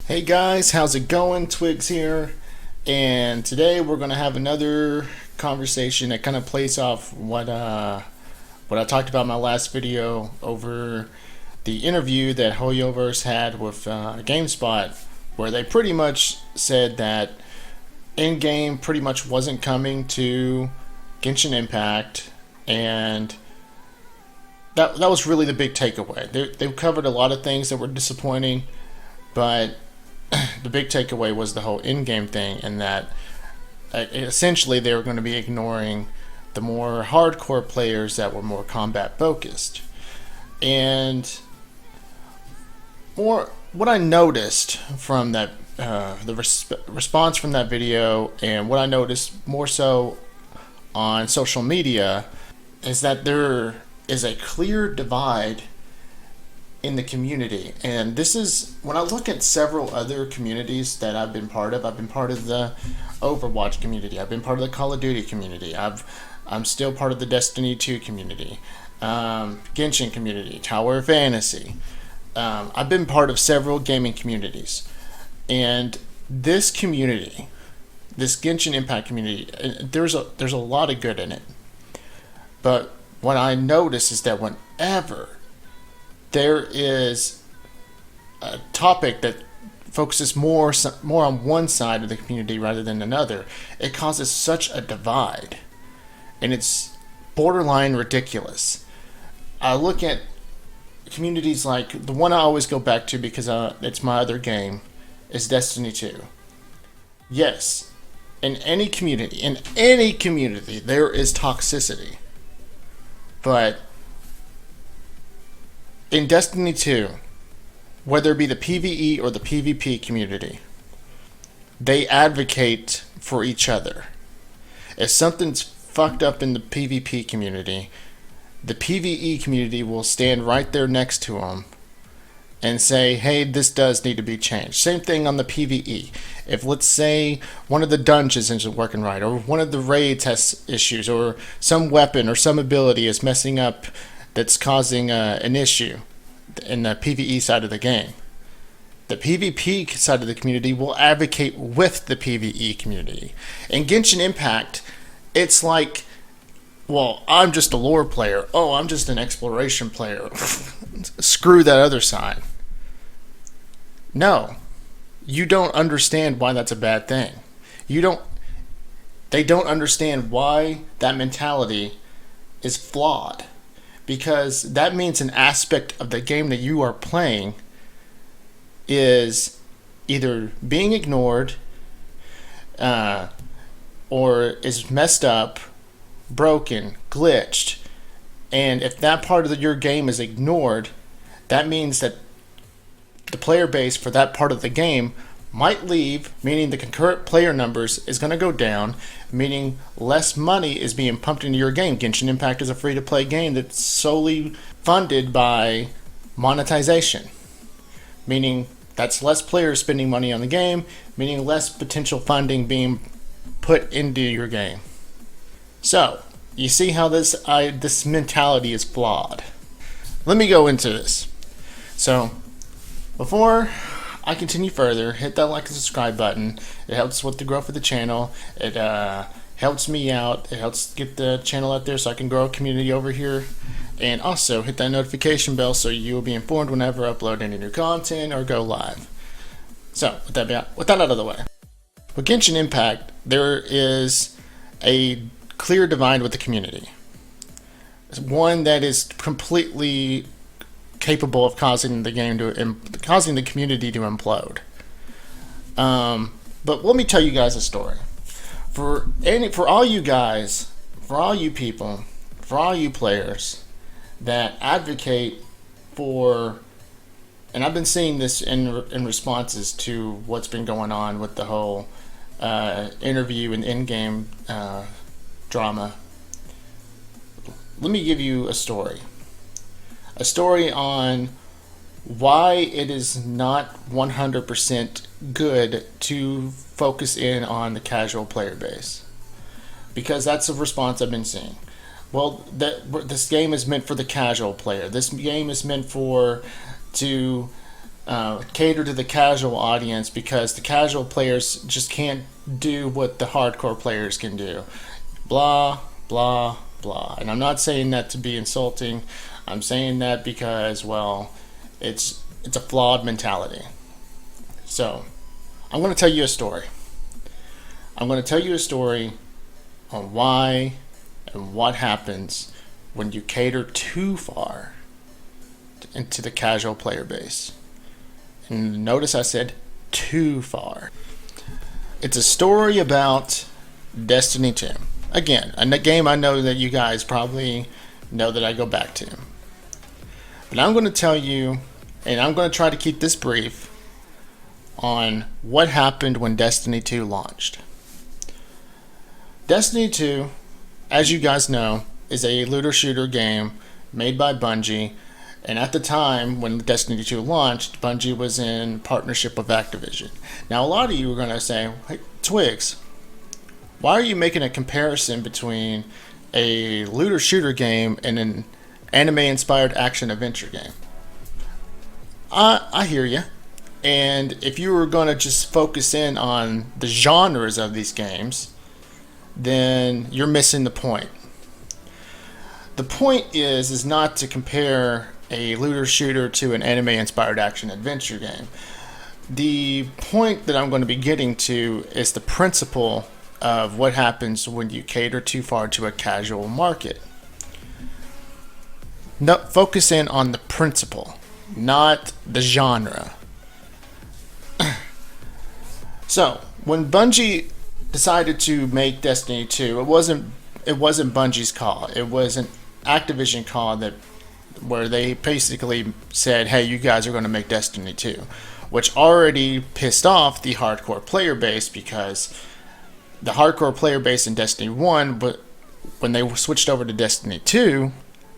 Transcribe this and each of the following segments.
Hey guys, how's it going? Twigs here, and today we're gonna have another conversation that kind of plays off what I talked about in my last video over the interview that Hoyoverse had with GameSpot, where they pretty much said that in-game pretty much wasn't coming to Genshin Impact, and that was really the big takeaway. They covered a lot of things that were disappointing, but the big takeaway was the whole in-game thing, and that essentially they were going to be ignoring the more hardcore players that were more combat focused. And more what I noticed from that response from that video, and what I noticed more so on social media, is that there is a clear divide in the community. And this is when I look at several other communities that I've been part of. I've been part of the Overwatch community, I've been part of the Call of Duty community, I'm still part of the Destiny 2 community, Genshin community, Tower of Fantasy. I've been part of several gaming communities, and this community, this Genshin Impact community, there's a lot of good in it. But what I notice is that whenever there is a topic that focuses more on one side of the community rather than another, it causes such a divide, and it's borderline ridiculous. I look at communities like the one I always go back to because it's my other game, is Destiny 2. Yes, in any community, there is toxicity, but in Destiny 2, whether it be the PvE or the PvP community, they advocate for each other. If something's fucked up in the PvP community, the PvE community will stand right there next to them and say, hey, this does need to be changed. Same thing on the PvE. If, let's say, one of the dungeons isn't working right, or one of the raids has issues, or some weapon or some ability is messing up that's causing an issue in the PvE side of the game, the PvP side of the community will advocate with the PvE community. In Genshin Impact, it's like, well, I'm just a lore player. Oh, I'm just an exploration player. Screw that other side. No, you don't understand why that's a bad thing. They don't understand why that mentality is flawed. Because that means an aspect of the game that you are playing is either being ignored, or is messed up, broken, glitched. And if that part of your game is ignored, that means that the player base for that part of the game might leave, meaning the concurrent player numbers is going to go down, meaning less money is being pumped into your game. Genshin Impact is a free-to-play game that's solely funded by monetization, meaning that's less players spending money on the game, meaning less potential funding being put into your game. So, you see how this mentality is flawed. Let me go into this. So, before I continue further, hit that like and subscribe button. It helps with the growth of the channel. It helps me out. It helps get the channel out there so I can grow a community over here. And also hit that notification bell so you will be informed whenever I upload any new content or go live. So with that out of the way, with Genshin Impact, there is a clear divide with the community. One that is completely capable of causing the community to implode. But let me tell you guys a story. For all you guys, for all you people, for all you players that advocate for, and I've been seeing this in responses to what's been going on with the whole interview and in-game drama. Let me give you a story. A story on why it is not 100% good to focus in on the casual player base. Because that's a response I've been seeing. Well, this game is meant for the casual player. This game is meant to cater to the casual audience because the casual players just can't do what the hardcore players can do. Blah, blah, blah. And I'm not saying that to be insulting. I'm saying that because, well, it's a flawed mentality. So, I'm going to tell you a story. I'm going to tell you a story on why and what happens when you cater too far into the casual player base. And notice I said too far. It's a story about Destiny 2. Again, a game I know that you guys probably know that I go back to. But I'm going to tell you, and I'm going to try to keep this brief, on what happened when Destiny 2 launched. Destiny 2, as you guys know, is a looter shooter game made by Bungie, and at the time when Destiny 2 launched, Bungie was in partnership with Activision. Now a lot of you are going to say, hey, Twiggs, why are you making a comparison between a looter shooter game and an anime inspired action adventure game? I hear you. And if you were going to just focus in on the genres of these games, then you're missing the point. The point is not to compare a looter shooter to an anime inspired action adventure game. The point that I'm going to be getting to is the principle of what happens when you cater too far to a casual market. No, focus in on the principle, not the genre. So, when Bungie decided to make Destiny 2, it wasn't Bungie's call. It was an Activision call where they basically said, hey, you guys are going to make Destiny 2, which already pissed off the hardcore player base because the hardcore player base in Destiny 1, but when they switched over to Destiny 2,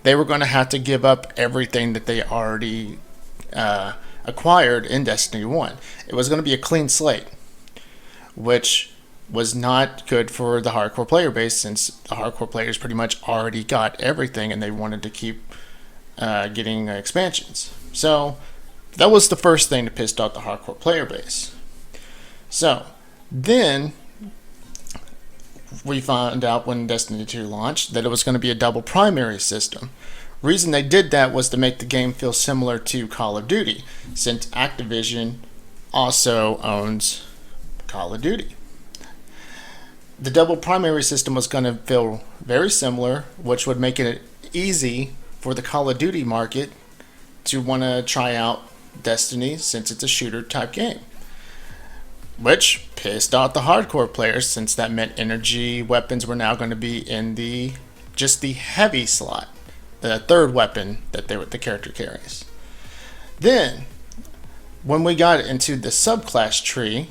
they were going to have to give up everything that they already acquired in Destiny 1. It was going to be a clean slate, which was not good for the hardcore player base since the hardcore players pretty much already got everything and they wanted to keep getting expansions. So that was the first thing that pissed off the hardcore player base. So then we found out when Destiny 2 launched that it was going to be a double primary system. Reason they did that was to make the game feel similar to Call of Duty, since Activision also owns Call of Duty. The double primary system was going to feel very similar, which would make it easy for the Call of Duty market to want to try out Destiny since it's a shooter type game, which pissed off the hardcore players since that meant energy weapons were now going to be in the heavy slot, the third weapon that the character carries. Then when we got into the subclass tree,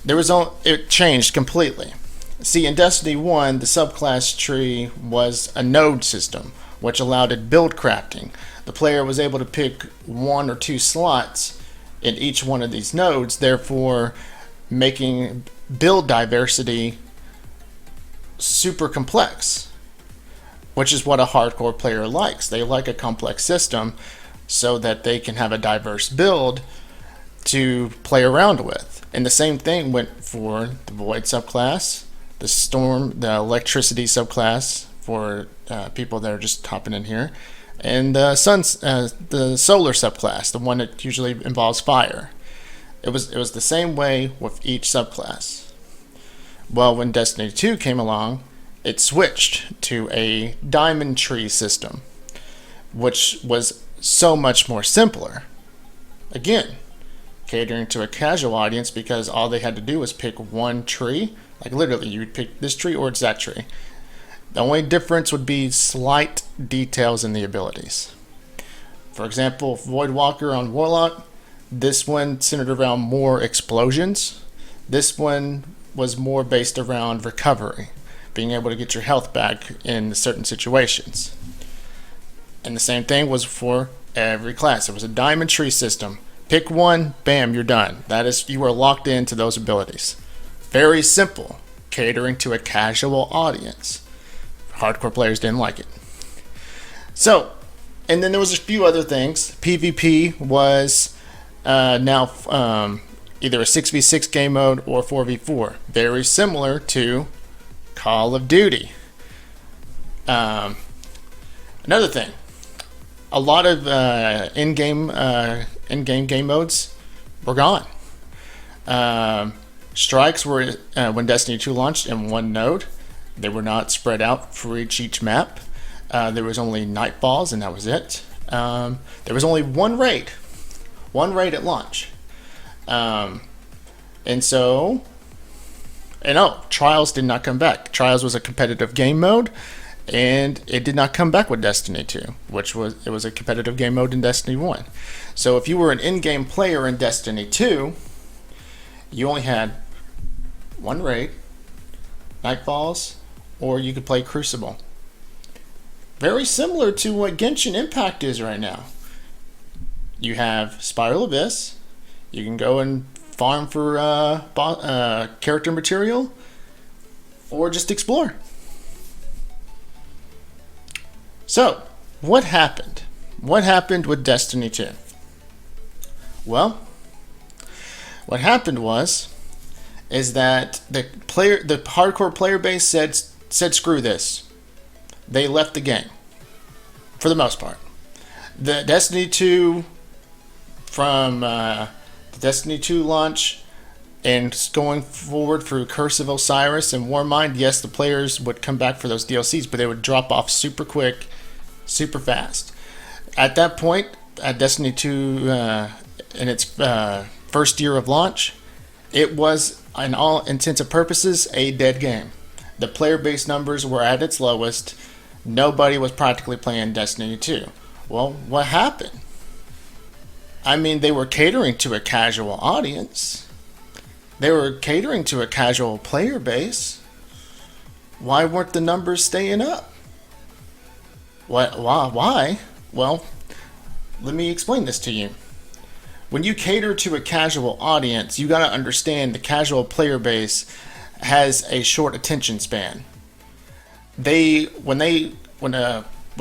it changed completely. See, in Destiny 1, the subclass tree was a node system, which allowed it build crafting. The player was able to pick one or two slots in each one of these nodes, therefore making build diversity super complex, which is what a hardcore player likes. They like a complex system so that they can have a diverse build to play around with. And the same thing went for the Void subclass, the Storm, the Electricity subclass for people that are just hopping in here, and the Solar subclass, the one that usually involves fire. It was the same way with each subclass. Well, when Destiny 2 came along, it switched to a diamond tree system, which was so much more simpler. Again, catering to a casual audience because all they had to do was pick one tree. Like literally, you would pick this tree or it's that tree. The only difference would be slight details in the abilities. For example, Void Walker on Warlock, this one centered around more explosions. This one was more based around recovery, being able to get your health back in certain situations. And the same thing was for every class. It was a diamond tree system. Pick one, bam, you're done. That is, you are locked into those abilities. Very simple, catering to a casual audience. Hardcore players didn't like it. So, And then there was a few other things. PvP was now either a 6v6 game mode or 4v4. Very similar to Call of Duty. Another thing, a lot of in-game game modes were gone. Strikes were when Destiny 2 launched in one node. They were not spread out for each map. There was only Nightfalls, and that was it. There was only one raid at launch. Trials did not come back. Trials was a competitive game mode, and it did not come back with Destiny 2, it was a competitive game mode in Destiny 1. So if you were an in-game player in Destiny 2, you only had one raid, Nightfalls, or you could play Crucible. Very similar to what Genshin Impact is right now. You have Spiral Abyss. You can go and farm for character material, or just explore. So, what happened? What happened with Destiny 2? Well, what happened is that the hardcore player base said screw this. They left the game, for the most part. The Destiny 2, from the Destiny 2 launch and going forward through Curse of Osiris and Warmind, yes, the players would come back for those DLCs, but they would drop off super quick, super fast. At that point, at Destiny 2, in its first year of launch, it was, in all intents and purposes, a dead game. The player base numbers were at its lowest. Nobody was practically playing Destiny 2. Well, what happened? I mean, they were catering to a casual audience. They were catering to a casual player base. Why weren't the numbers staying up? Why? Well, let me explain this to you. When you cater to a casual audience, you got to understand the casual player base has a short attention span. When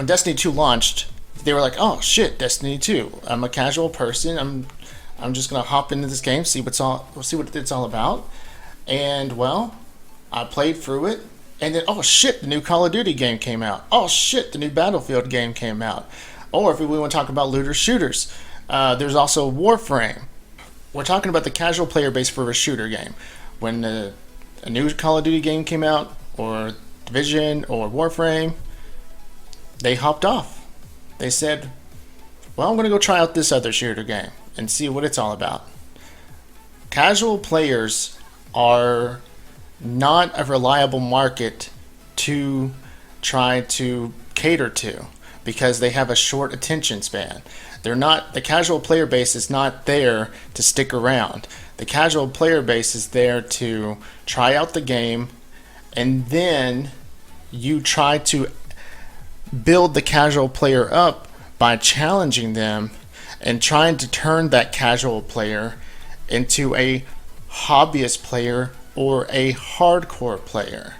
Destiny 2 launched, they were like, "Oh shit, Destiny 2. I'm a casual person. I'm just gonna hop into this game, see what it's all about." And well, I played through it, and then oh shit, the new Call of Duty game came out. Oh shit, the new Battlefield game came out. Or if we want to talk about looter shooters, there's also Warframe. We're talking about the casual player base for a shooter game. When a new Call of Duty game came out, or Division, or Warframe, they hopped off. They said, well, I'm going to go try out this other shooter game and see what it's all about. Casual players are not a reliable market to try to cater to because they have a short attention span. The casual player base is not there to stick around. The casual player base is there to try out the game, and then you try to build the casual player up by challenging them and trying to turn that casual player into a hobbyist player or a hardcore player.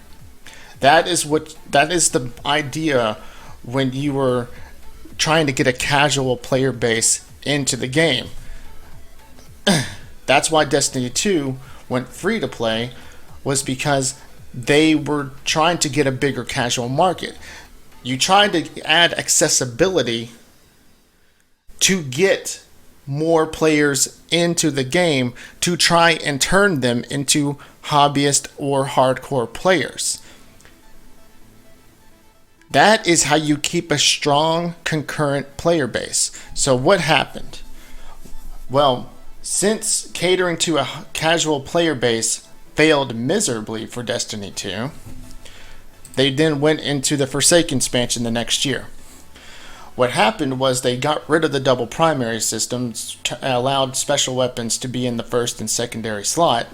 That is the idea when you were trying to get a casual player base into the game. That's why Destiny 2 went free to play, was because they were trying to get a bigger casual market. You tried to add accessibility to get more players into the game to try and turn them into hobbyist or hardcore players. That is how you keep a strong concurrent player base. So what happened? Well, since catering to a casual player base failed miserably for Destiny 2, they then went into the Forsaken expansion the next year. What happened was they got rid of the double primary systems, allowed special weapons to be in the first and secondary slot.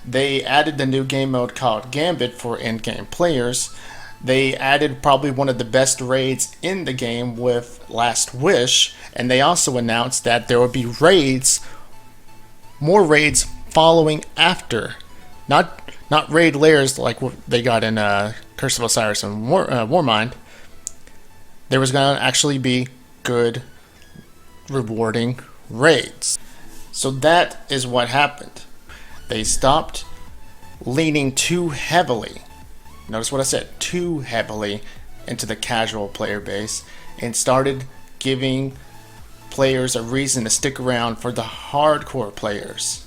They added the new game mode called Gambit for in-game players. They added probably one of the best raids in the game with Last Wish, and they also announced that there would be more raids following after. Not raid layers like they got in Curse of Osiris and Warmind. There was going to actually be good, rewarding raids. So that is what happened. They stopped leaning too heavily, notice what I said, too heavily into the casual player base, and started giving players a reason to stick around for the hardcore players.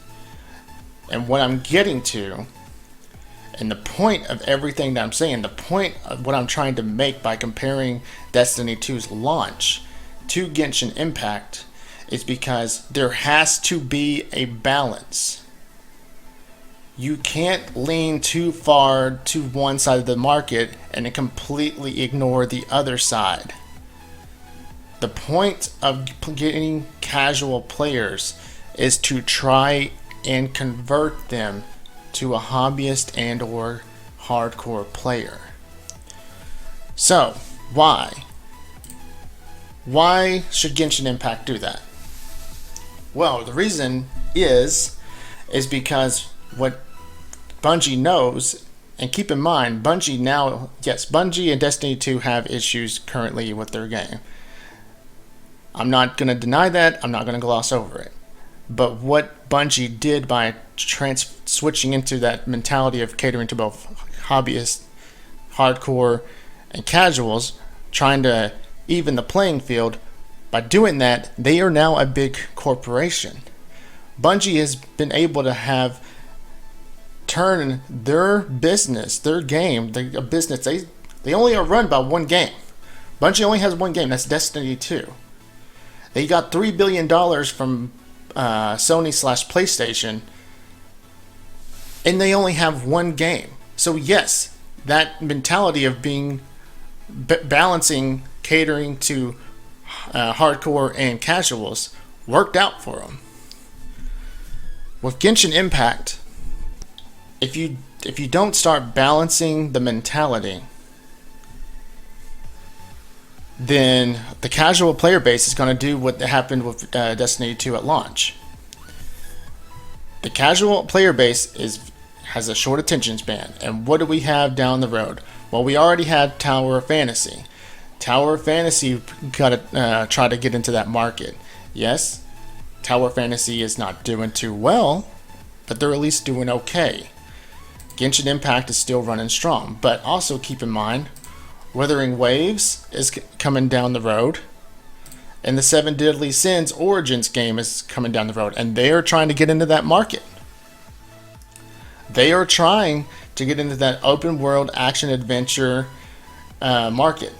And what I'm getting to, and the point of everything that I'm saying, the point of what I'm trying to make by comparing Destiny 2's launch to Genshin Impact, is because there has to be a balance. You can't lean too far to one side of the market and then completely ignore the other side. The point of getting casual players is to try and convert them to a hobbyist and or hardcore player. So, why? Why should Genshin Impact do that? Well, the reason is because what Bungie knows, and keep in mind, Bungie and Destiny 2 have issues currently with their game. I'm not going to deny that. I'm not going to gloss over it. But what Bungie did by switching into that mentality of catering to both hobbyists, hardcore, and casuals, trying to even the playing field, by doing that, they are now a big corporation. Bungie has been able to turn their business, their game, a business, they only are run by one game. Bungie only has one game, that's Destiny 2. They got $3 billion from Sony/PlayStation, and they only have one game. So yes, that mentality of being balancing, catering to hardcore and casuals worked out for them. With Genshin Impact, if you don't start balancing the mentality, then the casual player base is going to do what happened with Destiny 2 at launch. The casual player base has a short attention span, and what do we have down the road? Well, we already had Tower of Fantasy. Tower of Fantasy got to try to get into that market. Yes, Tower of Fantasy is not doing too well, but they're at least doing okay. Genshin Impact is still running strong, but also keep in mind, Wuthering Waves is coming down the road, and the 7 Deadly Sins Origins game is coming down the road, and they are trying to get into that market. They are trying to get into that open world action adventure market.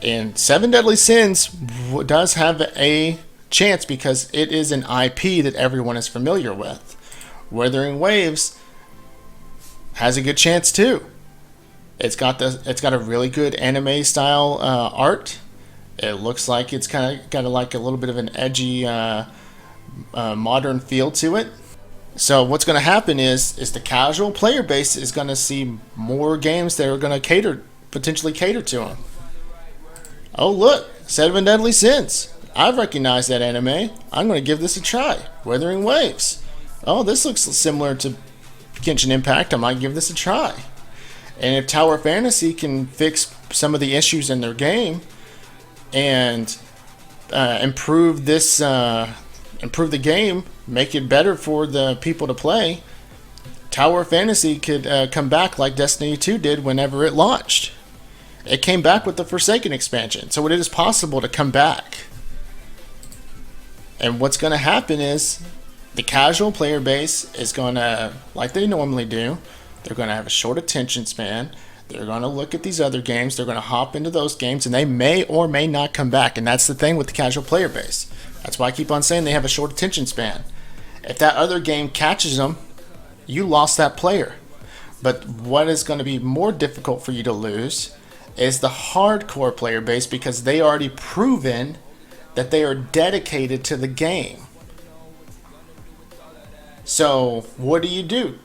And 7 Deadly Sins does have a chance because it is an IP that everyone is familiar with. Wuthering Waves has a good chance too. It's got a really good anime style art. It looks like it's kind of got like a little bit of an edgy modern feel to it. So what's going to happen is the casual player base is going to see more games that are going to potentially cater to them. Oh look, 7 Deadly Sins. I recognize that anime. I'm going to give this a try. Wuthering Waves. Oh, this looks similar to Genshin Impact. I might give this a try. And if Tower Fantasy can fix some of the issues in their game and improve the game, make it better for the people to play, Tower Fantasy could come back like Destiny 2 did whenever it launched. It came back with the Forsaken expansion, so it is possible to come back. And what's going to happen is the casual player base is going to, like they normally do, they're going to have a short attention span. They're going to look at these other games. They're going to hop into those games, and they may or may not come back. And that's the thing with the casual player base. That's why I keep on saying they have a short attention span. If that other game catches them, you lost that player. But what is going to be more difficult for you to lose is the hardcore player base, because they already proven that they are dedicated to the game. So what do?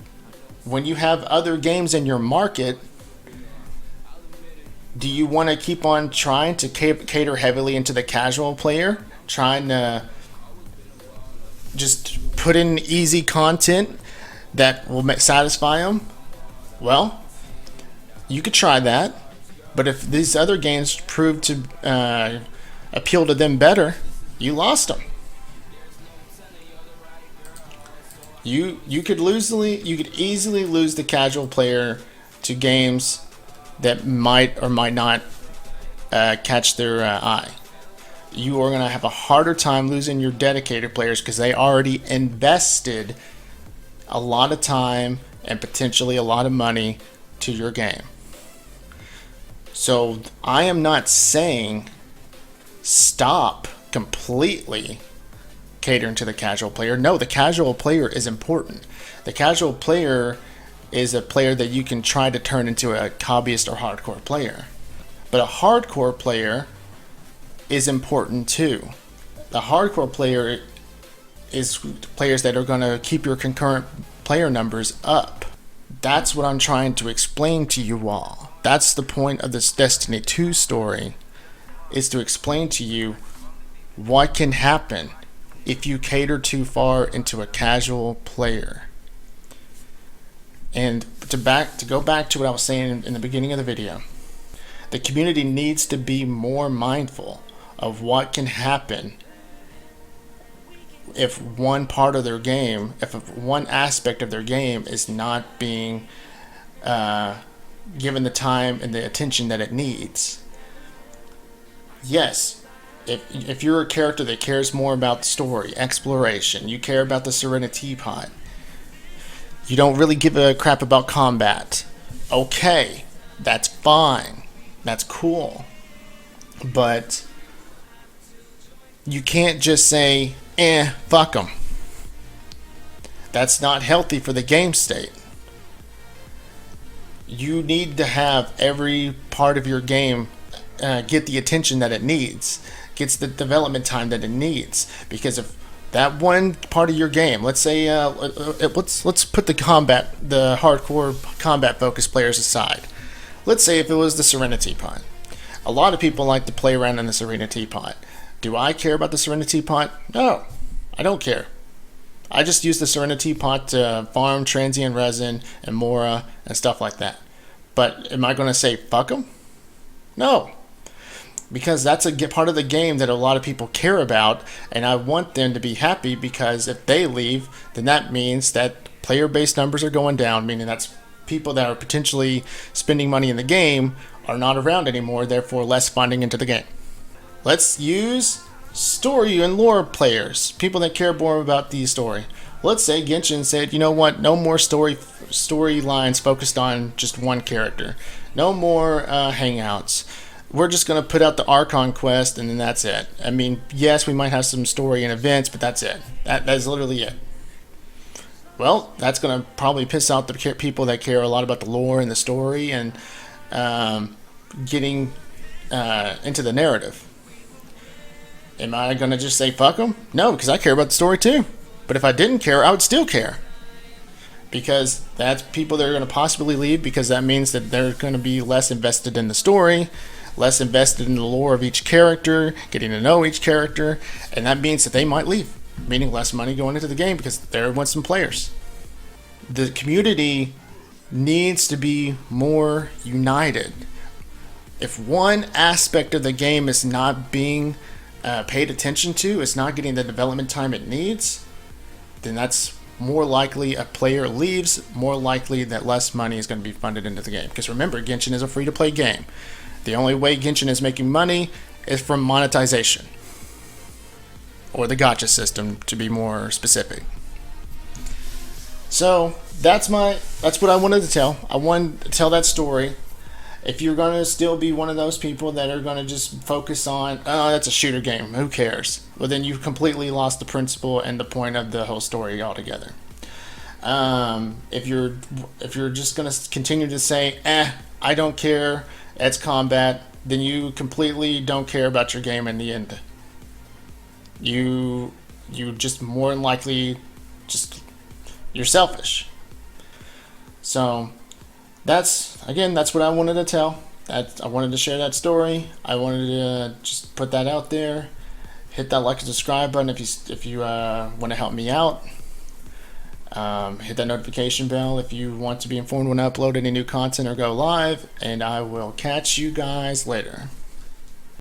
When you have other games in your market, do you want to keep on trying to cater heavily into the casual player, trying to just put in easy content that will satisfy them? Well, you could try that, but if these other games prove to appeal to them better, you lost them. You could easily lose the casual player to games that might or might not catch their eye. You are going to have a harder time losing your dedicated players because they already invested a lot of time and potentially a lot of money to your game. So I am not saying stop completely catering to the casual player. No, the casual player is important. The casual player is a player that you can try to turn into a hobbyist or hardcore player. But a hardcore player is important too. The hardcore player is players that are going to keep your concurrent player numbers up. That's what I'm trying to explain to you all. That's the point of this Destiny 2 story, is to explain to you what can happen if you cater too far into a casual player. And to go back to what I was saying in the beginning of the video, the community needs to be more mindful of what can happen if one part of their game, if one aspect of their game is not being given the time and the attention that it needs. Yes, if you're a character that cares more about the story, exploration, you care about the Serenity Pot, you don't really give a crap about combat, okay, that's fine, that's cool, but you can't just say, fuck them. That's not healthy for the game state. You need to have every part of your game get the attention that it needs, gets the development time that it needs. Because if that one part of your game, let's say, let's put the hardcore combat focused players aside. Let's say if it was the Serenity Pot. A lot of people like to play around in the Serenity Pot. Do I care about the Serenity Pot? No, I don't care. I just use the Serenity Pot to farm transient resin and Mora and stuff like that. But am I going to say fuck them? No. Because that's a part of the game that a lot of people care about, and I want them to be happy, because if they leave, then that means that player-based numbers are going down, meaning that's people that are potentially spending money in the game are not around anymore, therefore less funding into the game. Let's use story and lore players, people that care more about the story. Let's say Genshin said, you know what, no more storylines focused on just one character. No more hangouts. We're just going to put out the Archon quest and then that's it. I mean, yes, we might have some story and events, but that's it. That is literally it. Well, that's going to probably piss out the people that care a lot about the lore and the story and getting into the narrative. Am I going to just say fuck them? No, because I care about the story too. But if I didn't care, I would still care. Because that's people that are going to possibly leave, because that means that they're going to be less invested in the story, less invested in the lore of each character, getting to know each character, and that means that they might leave, meaning less money going into the game because there wants some players. The community needs to be more united. If one aspect of the game is not being paid attention to, it's not getting the development time it needs, then that's more likely a player leaves, more likely that less money is going to be funded into the game. Because remember, Genshin is a free-to-play game. The only way Genshin is making money is from monetization, or the gacha system, to be more specific. So that's what I wanted to tell. I wanted to tell that story. If you're going to still be one of those people that are going to just focus on, oh, that's a shooter game, who cares? Well, then you've completely lost the principle and the point of the whole story altogether. If you're just going to continue to say, I don't care, it's combat, then you completely don't care about your game in the end. You just more than likely you're selfish. So that's what I wanted to tell. I wanted to share that story. I wanted to just put that out there. Hit that like and subscribe button if you want to help me out. Hit that notification bell if you want to be informed when I upload any new content or go live. And I will catch you guys later.